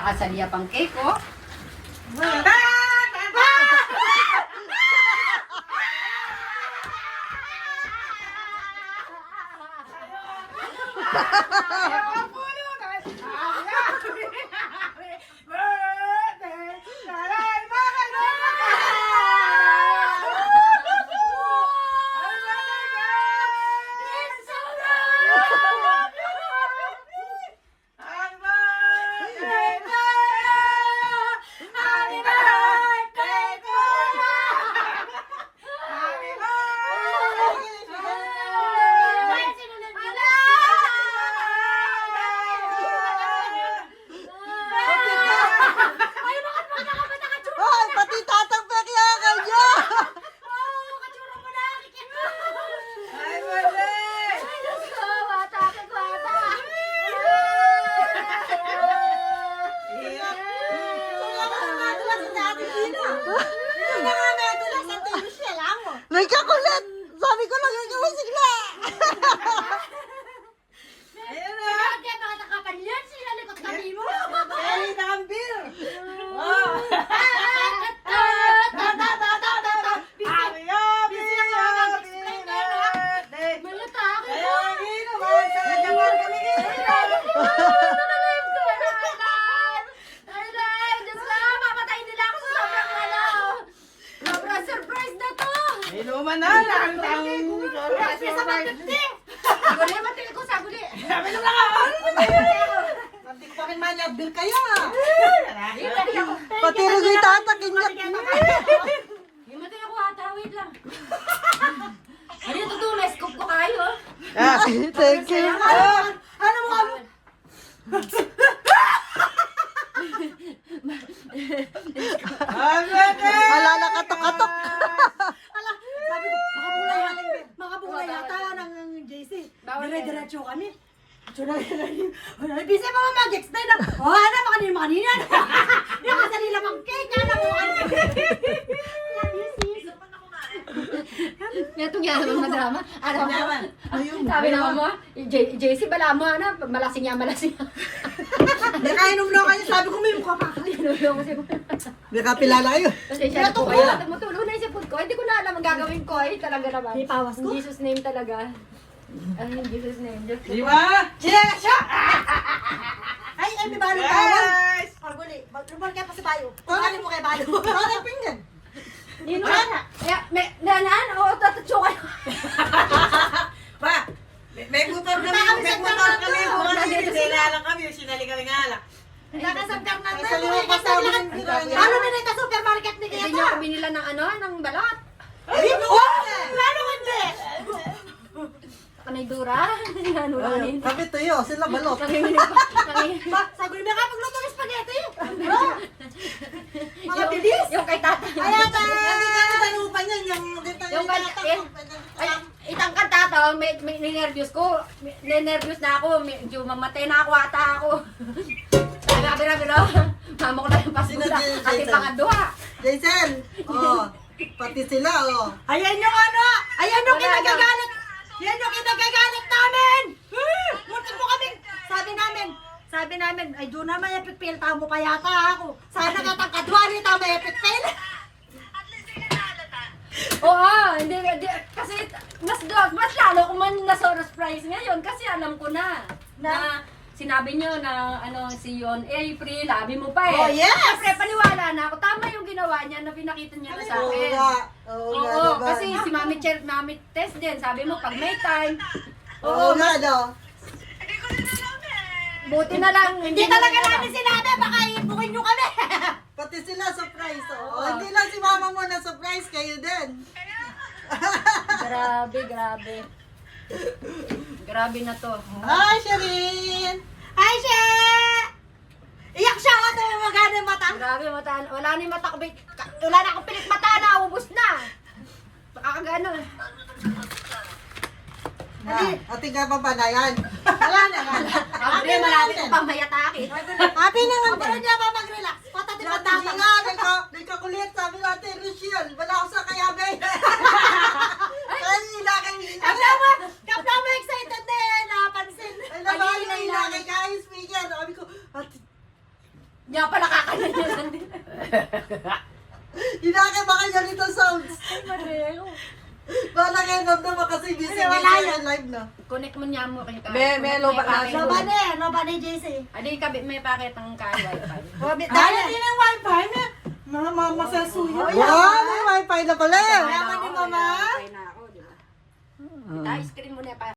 Asalia pang cake, oh. Nagkakulit! Sabi ko lang yung gawin sigla! Ayun na! Kaya baka nakapanyan sila likod kami mo! Hey, Nambir! Inuman na lang ang kasi sa pagkakti. Saguli, matil ko, saguli. Sabi nung nakaon. Hindi ko pa rin manyabil kaya. Pati rin yung tatakin niya. Yung matil ako ata, wait lang. Ano yung tutuloy, scoop ko kayo. Thank you. Ano mo kami? Ala, nakatok-katok. Sabi ko, makabulay yata ng JC. Dire-diretso kami. Bisa pa mag-extend na. Oh, ano, makanina. Yung kasalila pang cake, ano mo Itong yan naman madrama. Ano mo? Sabi naman mo, JC, bala mo, ano, malasing yan. Nakainom na kayo, sabi ko may mukha pa. Tinulong ko siya. May kapilala kayo. Pasensya na po kayo. Tumutulong na yung sipod ko. Hindi ko na alam ang gagawin ko. Eh, talaga naman. May pawas ko. In Jesus' name talaga. Ay, in Jesus' name. Di ba? Sila siya! Ay, may balong tawag. Paguli, lumar kayo pa sa bayo. Ano mo kayo balo? Ano pinggan? Yun na. Nanan, o, tatatso kayo. Pa, may motor kami, sinala lang kami, sinali kami nga lang. Nakasabkar na Sa limang pasabi ng Paano na rin sa supermarket ni Hindi niyo ako binila ng ano, ng balot. Lalo hindi! Kanay dura. Ano lang yun. Kami tuyo, sila balot. Nanginginig pa. Sabi na kapagluto ng spaghetti. Mga bilis. Yung kay tata. Kaya ba? Tanupan yan, Yung ay, itang kanta to, may ninervyos ko. Ninervyos na ako. Medyo mamatay na ako ata ako. Grabe, no? Mama ko na yung pasbula. Ati pangadwa. Jason, pati sila, Ayan yung ano! Ayan yung kinagagalit! Yan yung kinagagalit namin! Muntik mo kaming! Sabi namin, ay doon naman epikpil, tamo pa yata ako. Sana katangkadwa rin tamo epikpil. Oo, hindi, kasi mas lalo kung man na-surprise ngayon kasi alam ko na sinabi nyo na ano si Yon April, labi mo pa eh. Oh, yes! Siyempre, paniwala na ako. Tama yung ginawa niya na pinakita niya na sa akin. Oo, kasi si Mami Tess din, sabi mo pag may time. Oo nga, no? Buti na lang. Hindi talaga namin sinabi, baka ipukin nyo kami. Pati sila surprise, Hindi lang si mama mo na surprise, kayo din. Grabe. Grabe na to. Hi, Sherin! Ay, siya! Iyak siya ako ito magana yung mata. Grabe, mata. Wala na yung mata ko. Wala na akong pilit mata na. Ubus na. Nakakagano. Ating ka pa ba na yan? Wala na. Grabe, malapit ko pang mayatake. Happy na nga. Pero niya pa mag-relax. Patati pa Sabi tama. nga, nagkakulit, sabi natin, Rochelle, wala ako sa kayabe. Ay, ilakay. Kapla mo excited na napansin. Ay, naman yung ilakay ka, speaker. Sabi ko, nga pala kakanan yun. Hinakibaka niya nito sounds. Ay, Mareo. Bala kayo naman kasi busy Hindi, wala busy yan. live na. Connect mo niya mo kayo. May lobat na siya. No ba ni JC? Adi kabi may paket ang kay wifi. Dahil din ang wifi na. Masasuyo. Wow, may wifi na pala. Yaman ni Mama. Wifi na ako, di ba? Ita, screen mo na pa.